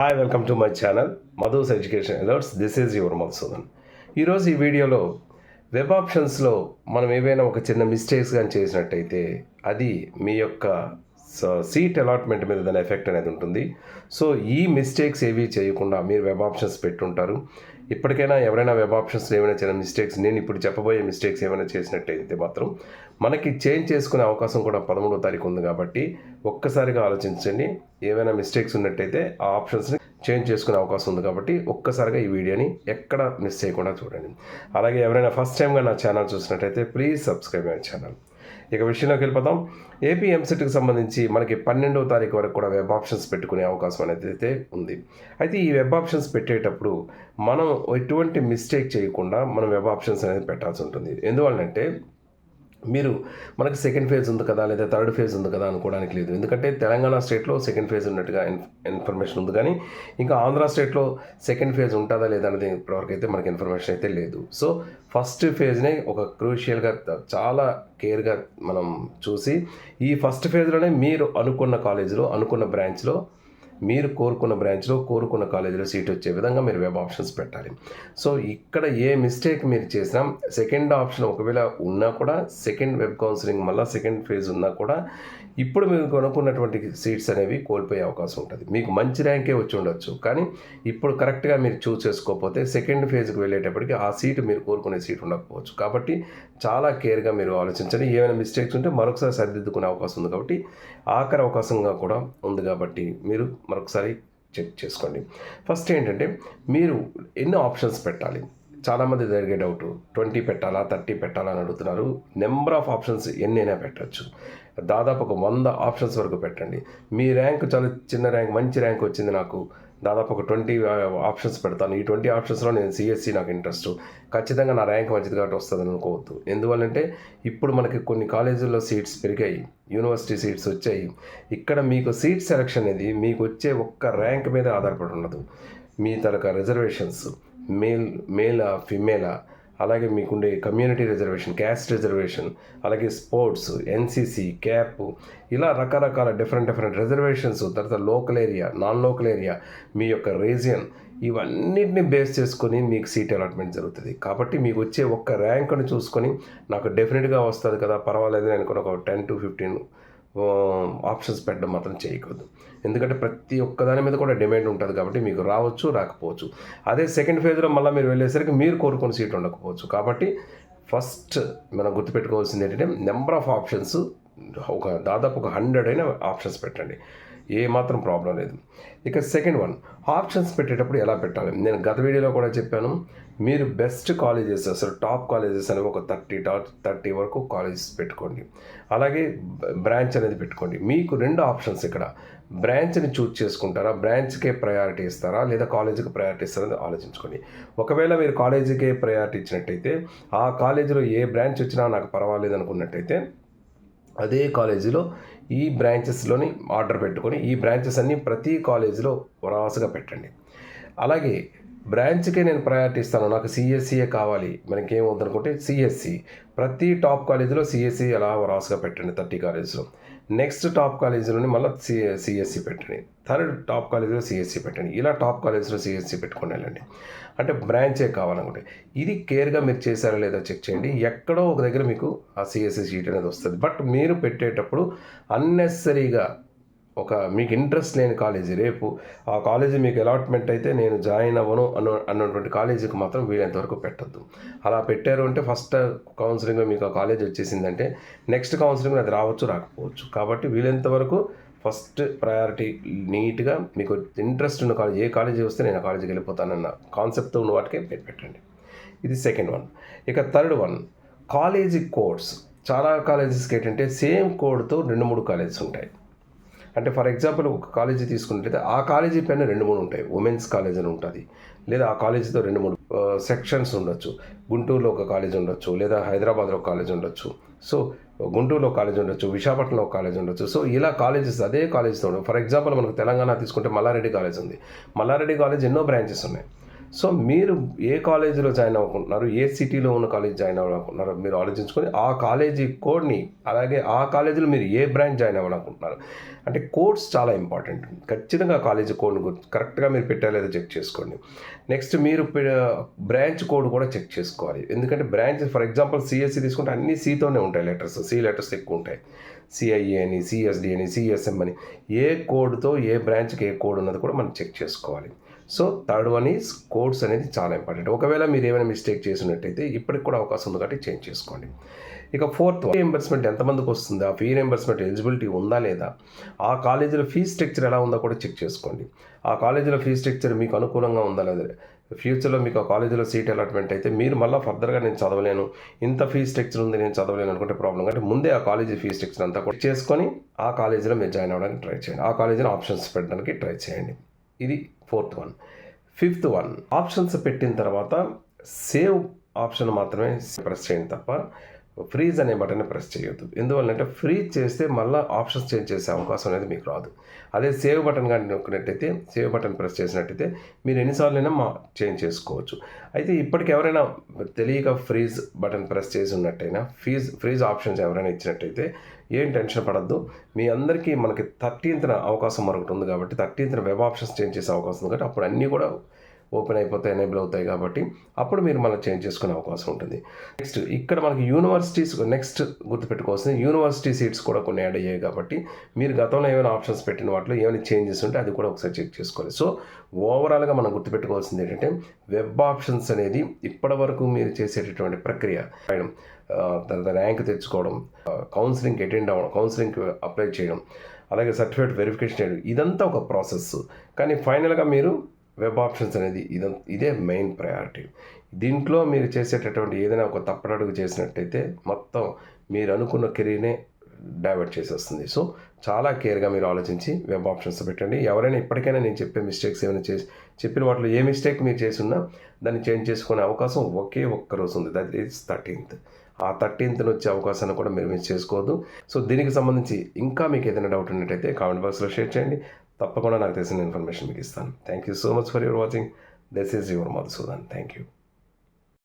Hi welcome to my channel Madhu's education alerts. This is your Madhusudan. ఈరోజు ఈ వీడియోలో web ఆప్షన్స్లో మనం ఏవైనా ఒక చిన్న మిస్టేక్స్ కానీ చేసినట్టయితే అది మీ యొక్క సీట్ అలాట్మెంట్ మీద దాని ఎఫెక్ట్ అనేది ఉంటుంది. సో ఈ మిస్టేక్స్ ఏవి చేయకుండా మీరు వెబ్ ఆప్షన్స్ పెట్టుంటారు. ఇప్పటికైనా ఎవరైనా వెబ్ ఆప్షన్స్లో ఏమైనా చిన్న మిస్టేక్స్, నేను ఇప్పుడు చెప్పబోయే మిస్టేక్స్ ఏమైనా చేసినట్టయితే మాత్రం మనకి చేంజ్ చేసుకునే అవకాశం కూడా 13వ తారీఖు ఉంది. కాబట్టి ఒక్కసారిగా ఆలోచించండి. ఏమైనా మిస్టేక్స్ ఉన్నట్టయితే ఆ ఆప్షన్స్ని చేంజ్ చేసుకునే అవకాశం ఉంది. కాబట్టి ఒక్కసారిగా ఈ వీడియోని ఎక్కడ మిస్ చేయకుండా చూడండి. అలాగే ఎవరైనా ఫస్ట్ టైంగా నా ఛానల్ చూసినట్టయితే ప్లీజ్ సబ్స్క్రైబ్ మై ఛానల్. ఇక విషయంలోకి వెళ్ళిపోతాం. ఏపీ ఎంసెట్కి సంబంధించి మనకి 12వ తారీఖు వరకు కూడా వెబ్ ఆప్షన్స్ పెట్టుకునే అవకాశం అనేది అయితే ఉంది. అయితే ఈ వెబ్ ఆప్షన్స్ పెట్టేటప్పుడు మనం ఎటువంటి మిస్టేక్ చేయకుండా మనం వెబ్ ఆప్షన్స్ అనేది పెట్టాల్సి ఉంటుంది. ఎందువల్లంటే మీరు మనకి సెకండ్ ఫేజ్ ఉంది కదా, లేదా థర్డ్ ఫేజ్ ఉంది కదా అనుకోవడానికి లేదు. ఎందుకంటే తెలంగాణ స్టేట్లో సెకండ్ ఫేజ్ ఉన్నట్టుగా ఇన్ఫర్మేషన్ ఉంది, కానీ ఇంకా ఆంధ్ర స్టేట్లో సెకండ్ ఫేజ్ ఉంటుందా లేదా అనేది ఇప్పటివరకు అయితే మనకి ఇన్ఫర్మేషన్ అయితే లేదు. సో ఫస్ట్ ఫేజ్నే ఒక క్రూషియల్గా చాలా కేర్గా మనం చూసి ఈ ఫస్ట్ ఫేజ్లోనే మీరు అనుకున్న కాలేజీలో, అనుకున్న బ్రాంచ్లో, మీరు కోరుకున్న బ్రాంచ్లో, కోరుకున్న కాలేజీలో సీట్ వచ్చే విధంగా మీరు వెబ్ ఆప్షన్స్ పెట్టాలి. సో ఇక్కడ ఏ మిస్టేక్ మీరు చేసినా సెకండ్ ఆప్షన్ ఒకవేళ ఉన్నా కూడా, సెకండ్ వెబ్ కౌన్సిలింగ్ మళ్ళీ సెకండ్ ఫేజ్ ఉన్నా కూడా ఇప్పుడు మీరు కొనుక్కున్నటువంటి సీట్స్ అనేవి కోల్పోయే అవకాశం ఉంటుంది. మీకు మంచి ర్యాంకే వచ్చి ఉండొచ్చు, కానీ ఇప్పుడు కరెక్ట్గా మీరు చూస్ చేసుకోకపోతే సెకండ్ ఫేజ్కి వెళ్ళేటప్పటికి ఆ సీటు మీరు కోరుకునే సీట్ ఉండకపోవచ్చు. కాబట్టి చాలా కేర్గా మీరు ఆలోచించండి. ఏమైనా మిస్టేక్స్ ఉంటే మరొకసారి సరిదిద్దుకునే అవకాశం ఉంది. కాబట్టి ఆఖరి అవకాశంగా కూడా ఉంది. కాబట్టి మీరు మరొకసారి చెక్ చేసుకోండి. ఫస్ట్ ఏంటంటే మీరు ఎన్ని ఆప్షన్స్ పెట్టాలి. చాలామంది జరిగే డౌట్ 20 పెట్టాలా, 30 పెట్టాలా అని అడుగుతున్నారు. నెంబర్ ఆఫ్ ఆప్షన్స్ ఎన్నైనా పెట్టచ్చు. దాదాపు ఒక 100 ఆప్షన్స్ వరకు పెట్టండి. మీ ర్యాంక్ చాలా చిన్న ర్యాంక్, మంచి ర్యాంక్ వచ్చింది, నాకు దాదాపు ఒక 20 ఆప్షన్స్ పెడతాను. ఈ 20 ఆప్షన్స్లో నేను సిఎస్సి నాకు ఇంట్రెస్ట్, ఖచ్చితంగా నా ర్యాంక్ మంచిది కాబట్టి వస్తుందని అనుకోవద్దు. ఎందువల్లంటే ఇప్పుడు మనకి కొన్ని కాలేజీల్లో సీట్స్ పెరిగాయి, యూనివర్సిటీ సీట్స్ వచ్చాయి. ఇక్కడ మీకు సీట్ సెలక్షన్ అనేది మీకు వచ్చే ఒక్క ర్యాంక్ మీద ఆధారపడి ఉండదు. మీ తరక రిజర్వేషన్స్, మేలా ఫిమేలా, అలాగే మీకుండే కమ్యూనిటీ రిజర్వేషన్, క్యాస్ట్ రిజర్వేషన్, అలాగే స్పోర్ట్స్, ఎన్సీసీ, క్యాప్, ఇలా రకరకాల డిఫరెంట్ రిజర్వేషన్స్, తర్వాత local area, non local area, మీ యొక్క రీజియన్, ఇవన్నిటిని బేస్ చేసుకొని మీకు సీట్ అలాట్మెంట్ జరుగుతుంది. కాబట్టి మీకు వచ్చే ఒక్క ర్యాంక్ని చూసుకొని నాకు డెఫినెట్గా వస్తుంది కదా, పర్వాలేదు నేను ఒక 10 to 15 ఆప్షన్స్ పెట్టడం మాత్రం చేయకూడదు. ఎందుకంటే ప్రతి ఒక్కదాని మీద కూడా డిమాండ్ ఉంటుంది. కాబట్టి మీకు రావచ్చు, రాకపోవచ్చు. అదే సెకండ్ ఫేజ్లో మళ్ళీ మీరు వెళ్ళేసరికి మీరు కోరుకున్న సీట్ ఉండకపోవచ్చు. కాబట్టి ఫస్ట్ మనం గుర్తుపెట్టుకోవాల్సింది ఏంటంటే నెంబర్ ఆఫ్ ఆప్షన్స్ దాదాపు ఒక 100 అయిన ఆప్షన్స్ పెట్టండి, ఏమాత్రం ప్రాబ్లం లేదు. ఇక సెకండ్ వన్, ఆప్షన్స్ పెట్టేటప్పుడు ఎలా పెట్టాలి. నేను గత వీడియోలో కూడా చెప్పాను. మీరు బెస్ట్ కాలేజెస్, అసలు టాప్ కాలేజెస్ అనేవి ఒక 30 వరకు కాలేజెస్ పెట్టుకోండి. అలాగే బ్రాంచ్ అనేది పెట్టుకోండి. మీకు 2 ఆప్షన్స్ ఇక్కడ. బ్రాంచ్ని చూజ్ చేసుకుంటారా, బ్రాంచ్కే ప్రయారిటీ ఇస్తారా, లేదా కాలేజీకి ప్రయారిటీ ఇస్తారా అని ఆలోచించుకోండి. ఒకవేళ మీరు కాలేజీకే ప్రయారిటీ ఇచ్చినట్టయితే, ఆ కాలేజీలో ఏ బ్రాంచ్ వచ్చినా నాకు పర్వాలేదు అనుకున్నట్టయితే అదే కాలేజీలో ఈ బ్రాంచెస్లోని ఆర్డర్ పెట్టుకొని ఈ బ్రాంచెస్ అన్నీ ప్రతి కాలేజీలో వరాసగా పెట్టండి. అలాగే బ్రాంచ్కే నేను ప్రయారిటీ ఇస్తాను, నాకు సిఎస్సియే కావాలి, మనకి ఏం వద్దనుకుంటే సిఎస్సి, ప్రతి టాప్ కాలేజీలో సిఎస్సి అలా వరాసగా పెట్టండి 30 కాలేజీలో. నెక్స్ట్ టాప్ కాలేజీలోని మళ్ళీ సిఎస్సి పెట్టండి. థర్డ్ టాప్ కాలేజీలో సిఎస్సి పెట్టండి. ఇలా టాప్ కాలేజీలో సిఎస్సి పెట్టుకొని వెళ్ళండి. అంటే బ్రాంచే కావాలనుకుంటే ఇది కేర్గా మీరు చేశారో లేదో చెక్ చేయండి. ఎక్కడో ఒక దగ్గర మీకు ఆ సిఎస్సి సీట్ అనేది వస్తుంది. బట్ మీరు పెట్టేటప్పుడు అన్నెసరీగా మీకు ఇంట్రెస్ట్ లేని కాలేజీ, రేపు ఆ కాలేజీ మీకు అలాట్మెంట్ అయితే నేను జాయిన్ అవ్వను అన్నటువంటి కాలేజీకి మాత్రం వీలైనంతవరకు పెట్టద్దు. అలా పెట్టారు అంటే ఫస్ట్ కౌన్సిలింగ్లో మీకు ఆ కాలేజ్ వచ్చేసిందంటే నెక్స్ట్ కౌన్సిలింగ్లో అది రావచ్చు, రాకపోవచ్చు. కాబట్టి వీలైనంతవరకు ఫస్ట్ ప్రయారిటీ నీట్గా మీకు ఇంట్రెస్ట్ ఉన్న కాలేజ్, ఏ కాలేజీ వస్తే నేను ఆ కాలేజీకి వెళ్ళిపోతానన్న కాన్సెప్ట్తో ఉన్న వాటికే పెట్టండి. ఇది సెకండ్ వన్. ఇక థర్డ్ వన్, కాలేజీ కోడ్స్. చాలా కాలేజెస్కి ఏంటంటే సేమ్ కోడ్తో 2-3 కాలేజెస్ ఉంటాయి. అంటే ఫర్ ఎగ్జాంపుల్ ఒక కాలేజీ తీసుకున్నట్లయితే ఆ కాలేజీ పైన 2-3 ఉంటాయి. ఉమెన్స్ కాలేజ్ అని ఉంటుంది, లేదా ఆ కాలేజీతో 2-3 సెక్షన్స్ ఉండొచ్చు. గుంటూరులో ఒక కాలేజ్ ఉండొచ్చు, లేదా హైదరాబాద్లో ఒక కాలేజ్ ఉండొచ్చు. సో గుంటూరులో కాలేజ్ ఉండొచ్చు, విశాఖపట్నంలో ఒక కాలేజ్ ఉండొచ్చు. సో ఇలా కాలేజెస్ అదే కాలేజ్తో ఉండవు. ఫర్ ఎగ్జాంపుల్ మనకు తెలంగాణ తీసుకుంటే మల్లారెడ్డి కాలేజ్ ఉంది. మల్లారెడ్డి కాలేజ్ ఎన్నో బ్రాంచెస్ ఉన్నాయి. సో మీరు ఏ కాలేజీలో జాయిన్ అవ్వకుంటున్నారు, ఏ సిటీలో ఉన్న కాలేజ్ జాయిన్ అవ్వాలనుకుంటున్నారో మీరు ఆలోచించుకొని ఆ కాలేజీ కోడ్ని, అలాగే ఆ కాలేజీలో మీరు ఏ బ్రాంచ్ జాయిన్ అవ్వాలనుకుంటున్నారు అంటే కోడ్స్ చాలా ఇంపార్టెంట్. ఖచ్చితంగా కాలేజీ కోడ్ని కరెక్ట్గా మీరు పెట్టారో లేదో చెక్ చేసుకోండి. నెక్స్ట్ మీరు బ్రాంచ్ కోడ్ కూడా చెక్ చేసుకోవాలి. ఎందుకంటే బ్రాంచ్ ఫర్ ఎగ్జాంపుల్ సిఎస్సి తీసుకుంటే అన్ని సితోనే ఉంటాయి లెటర్స్, సి లెటర్స్ ఎక్కువ ఉంటాయి. సిఐఏ అని, సిఎస్డి అని, సిఎస్ఎం అని, ఏ కోడ్తో ఏ బ్రాంచ్కి ఏ కోడ్ ఉన్నది కూడా మనం చెక్ చేసుకోవాలి. So third one is codes అనేది చాలా ఇంపార్టెంట్. ఒకవేళ మీరు ఏమైనా మిస్టేక్ చేసినట్టయితే ఇప్పటికి కూడా అవకాశం ఉంది కాబట్టి చేంజ్ చేసుకోండి. ఇక ఫోర్త్, రీఎంబర్స్మెంట్ ఎంతమందికి వస్తుంది, ఆ ఫీ రీఎంబర్స్మెంట్ ఎలిజిబిలిటీ ఉందా లేదా, ఆ కాలేజీలో ఫీ స్ట్రక్చర్ ఎలా ఉందో కూడా చెక్ చేసుకోండి. ఆ కాలేజీలో ఫీ స్ట్రక్చర్ మీకు అనుకూలంగా ఉందా లేదా, ఫ్యూచర్లో మీకు ఆ కాలేజీలో సీట్ అలాట్మెంట్ అయితే మీరు మళ్ళీ ఫర్దర్గా నేను చదవలేను, ఇంత ఫీ స్ట్రక్చర్ ఉంది నేను చదవలేను అనుకుంటే ప్రాబ్లం. అంటే ముందే ఆ కాలేజీ ఫీ స్ట్రక్చర్ అంతా కూడా చేసుకొని ఆ కాలేజీలో మీరు జాయిన్ అవ్వడానికి ట్రై చేయండి, ఆ కాలేజీలో ఆప్షన్స్ పెట్టడానికి ట్రై చేయండి. ఇది fourth one. Fifth one, options పెట్టిన తర్వాత సేవ్ ఆప్షన్ మాత్రమే ప్రెస్ చేయండి తప్ప ఫ్రీజ్ అనే బటన్ని ప్రెస్ చేయొద్దు. ఎందువల్లంటే ఫ్రీజ్ చేస్తే మళ్ళీ ఆప్షన్స్ చేంజ్ చేసే అవకాశం అనేది మీకు రాదు. అదే సేవ్ బటన్ కానీ నొక్కినట్టయితే, సేవ్ బటన్ ప్రెస్ చేసినట్టయితే మీరు ఎన్నిసార్లైనా చేంజ్ చేసుకోవచ్చు. అయితే ఇప్పటికి ఎవరైనా తెలియక ఫ్రీజ్ బటన్ ప్రెస్ చేసి ఉన్నట్టయినా, ఫ్రీజ్ ఆప్షన్స్ ఎవరైనా ఇచ్చినట్టయితే ఏం టెన్షన్ పడద్దు. మీ అందరికీ మనకి 13th అవకాశం మరొకటి ఉంది కాబట్టి 13th వెబ్ ఆప్షన్స్ చేంజ్ చేసే అవకాశం ఉంది కాబట్టి అప్పుడు అన్నీ కూడా ఓపెన్ అయిపోతాయి, ఎనేబుల్ అవుతాయి కాబట్టి అప్పుడు మీరు మళ్ళీ చేంజ్ చేసుకునే అవకాశం ఉంటుంది. నెక్స్ట్ ఇక్కడ మనకి యూనివర్సిటీస్, నెక్స్ట్ గుర్తుపెట్టుకోవాల్సింది యూనివర్సిటీ సీట్స్ కూడా కొన్ని యాడ్ అయ్యాయి కాబట్టి మీరు గతంలో ఏమైనా ఆప్షన్స్ పెట్టిన వాటిలో ఏమైనా చేంజెస్ ఉంటే అది కూడా ఒకసారి చెక్ చేసుకోవాలి. సో ఓవరాల్గా మనం గుర్తుపెట్టుకోవాల్సింది ఏంటంటే వెబ్ ఆప్షన్స్ అనేది ఇప్పటివరకు మీరు చేసేటటువంటి ప్రక్రియ, తర్వాత ర్యాంక్ తెచ్చుకోవడం, కౌన్సిలింగ్కి అటెండ్ అవ్వడం, కౌన్సిలింగ్కి అప్లై చేయడం, అలాగే సర్టిఫికేట్ వెరిఫికేషన్ చేయడం, ఇదంతా ఒక ప్రాసెస్. కానీ ఫైనల్గా మీరు వెబ్ ఆప్షన్స్ అనేది ఇదే మెయిన్ ప్రయారిటీ. దీంట్లో మీరు చేసేటటువంటి ఏదైనా ఒక తప్పటడుగు చేసినట్టయితే మొత్తం మీరు అనుకున్న కెరీర్నే డైవర్ట్ చేసేస్తుంది. సో చాలా కేర్గా మీరు ఆలోచించి వెబ్ ఆప్షన్స్ పెట్టండి. ఎవరైనా ఇప్పటికైనా నేను చెప్పే మిస్టేక్స్ ఏమైనా చెప్పిన వాటిలో ఏ మిస్టేక్ మీరు చేసున్నా దాన్ని చేంజ్ చేసుకునే అవకాశం ఒకే ఒక్క రోజు ఉంది, దట్ ఈజ్ 13th. ఆ 13th వచ్చే అవకాశాన్ని కూడా మీరు మిస్ చేసుకోవద్దు. సో దీనికి సంబంధించి ఇంకా మీకు ఏదైనా డౌట్ ఉన్నట్టయితే కామెంట్ బాక్స్లో షేర్ చేయండి. తప్పకుండా నాకు తెలిసిన ఇన్ఫర్మేషన్ మీకు ఇస్తాను. Thank you so much for your watching. This is your Madhusudan. Thank you.